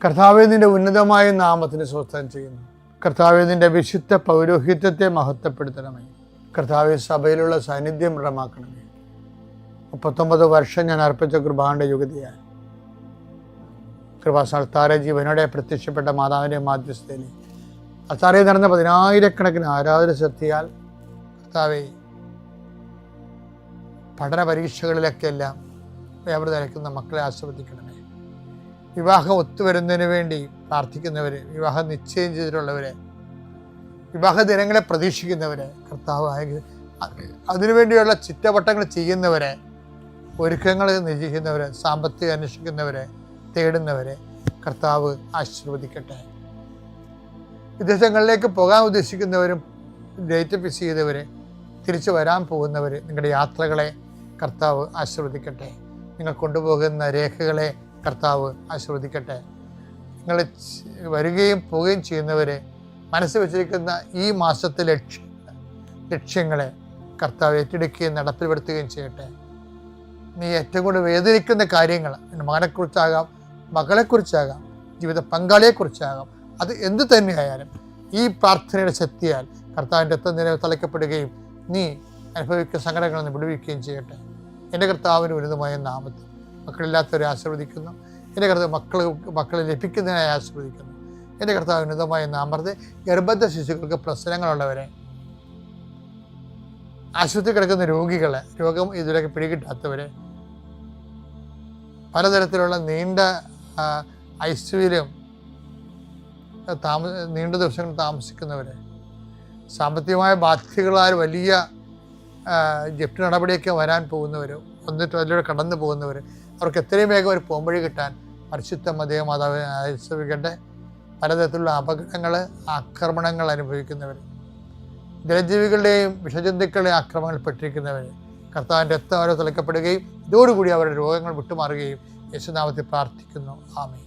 കർത്താവേ, നിന്റെ ഉന്നതമായ നാമത്തിന് സ്വസ്ഥം ചെയ്യുന്നു. കർത്താവേ, നിന്റെ വിശുദ്ധ പൗരോഹിത്യത്തെ മഹത്വപ്പെടുത്തണമേ. കർത്താവേ, സഭയിലുള്ള സാന്നിധ്യം ദൃഢമാക്കണമേ. 39 വർഷം ഞാൻ അർപ്പിച്ച കൃപാന്റെ യുഗതിയാൽ കൃപാസ്ഥാന ജീവനോടെ പ്രത്യക്ഷപ്പെട്ട മാതാവിൻ്റെ മാധ്യസ്ഥയിൽ അത്താറയിൽ നടന്ന 10,000-കണക്കിന് ആരാധന ശക്തിയാൽ കർത്താവേ, പഠന പരീക്ഷകളിലൊക്കെയെല്ലാം വ്യാപൃതരക്കുന്ന മക്കളെ ആശീർവദിക്കണമേ. വിവാഹം ഒത്തുവരുന്നതിന് വേണ്ടി പ്രാർത്ഥിക്കുന്നവരെ, വിവാഹം നിശ്ചയം ചെയ്തിട്ടുള്ളവരെ, വിവാഹ ദിനങ്ങളെ പ്രതീക്ഷിക്കുന്നവരെ, കർത്താവ് അതിനുവേണ്ടിയുള്ള ചിട്ടവട്ടങ്ങൾ ചെയ്യുന്നവരെ, ഒരുക്കങ്ങൾ നിശ്ചയിക്കുന്നവരെ, സാമ്പത്തികം അന്വേഷിക്കുന്നവരെ, തേടുന്നവരെ കർത്താവ് ആശീർവദിക്കട്ടെ. വിദേശങ്ങളിലേക്ക് പോകാൻ ഉദ്ദേശിക്കുന്നവരും ഡേറ്റ് ഫിക്സ് ചെയ്തവരെ, തിരിച്ചു വരാൻ പോകുന്നവർ, നിങ്ങളുടെ യാത്രകളെ കർത്താവ് ആശീർവദിക്കട്ടെ. നിങ്ങൾ കൊണ്ടുപോകുന്ന രേഖകളെ കർത്താവ് ആശീർവദിക്കട്ടെ. നിങ്ങൾ വരികയും പോവുകയും ചെയ്യുന്നവരെ മനസ്സ് വെച്ചിരിക്കുന്ന ഈ മാസത്തെ ലക്ഷ്യങ്ങളെ കർത്താവ് ഏറ്റെടുക്കുകയും നടപ്പിൽപ്പെടുത്തുകയും ചെയ്യട്ടെ. നീ ഏറ്റവും കൂടുതൽ വേദനിക്കുന്ന കാര്യങ്ങൾ നിന്റെ മകനെക്കുറിച്ചാകാം, മകളെക്കുറിച്ചാകാം, ജീവിത പങ്കാളിയെക്കുറിച്ചാകാം, അത് എന്തു തന്നെയായാലും ഈ പ്രാർത്ഥനയുടെ ശക്തിയാൽ കർത്താവിൻ്റെ രക്തം തളിക്കപ്പെടുകയും നീ അനുഭവിക്കുന്ന സങ്കടങ്ങളിൽ നിന്ന് വിടുവിക്കുകയും ചെയ്യട്ടെ. എൻ്റെ കർത്താവിന് ഉന്നതമായ നാമത്തിൽ മക്കളില്ലാത്തവരെ ആശീർവദിക്കുന്നു. എൻ്റെ കർത്താവ് മക്കളെ ലഭിക്കുന്നതിനായി ആശീർവദിക്കുന്നു. എൻ്റെ കർത്താവ് ഉന്നതമായ നാമത്തെ ഗർഭസ്ഥ ശിശുക്കൾക്ക് പ്രശ്നങ്ങളുള്ളവരെ, ആശുപത്രി കിടക്കുന്ന രോഗികളെ, രോഗം ഇതിലൊക്കെ പിടികിട്ടാത്തവരെ, പലതരത്തിലുള്ള നീണ്ട ഐസിയുവിലും നീണ്ട ദിവസങ്ങൾ താമസിക്കുന്നവരെ, സാമ്പത്തികമായ ബാധ്യതകളാൽ വലിയ ജപ്തി നടപടിയൊക്കെ വരാൻ പോകുന്നവരും വന്നിട്ട് അതിലൂടെ കടന്നു പോകുന്നവർ, അവർക്ക് എത്രയും വേഗം ഒരു പോംവഴി കിട്ടാൻ പരിശുദ്ധ മാതാവ് ആശീർവദിക്കട്ടെ. പലതരത്തിലുള്ള അപകടങ്ങൾ, ആക്രമണങ്ങൾ അനുഭവിക്കുന്നവർ, ജലജീവികളുടെയും വിഷജന്തുക്കളുടെയും ആക്രമണങ്ങൾ പെട്ടിരിക്കുന്നവർ കർത്താവിൻ്റെ രക്തം അവരെ തിളക്കപ്പെടുകയും ഇതോടുകൂടി അവരുടെ രോഗങ്ങൾ വിട്ടുമാറുകയും യേശുനാമത്തിൽ പ്രാർത്ഥിക്കുന്നു. ആമേൻ.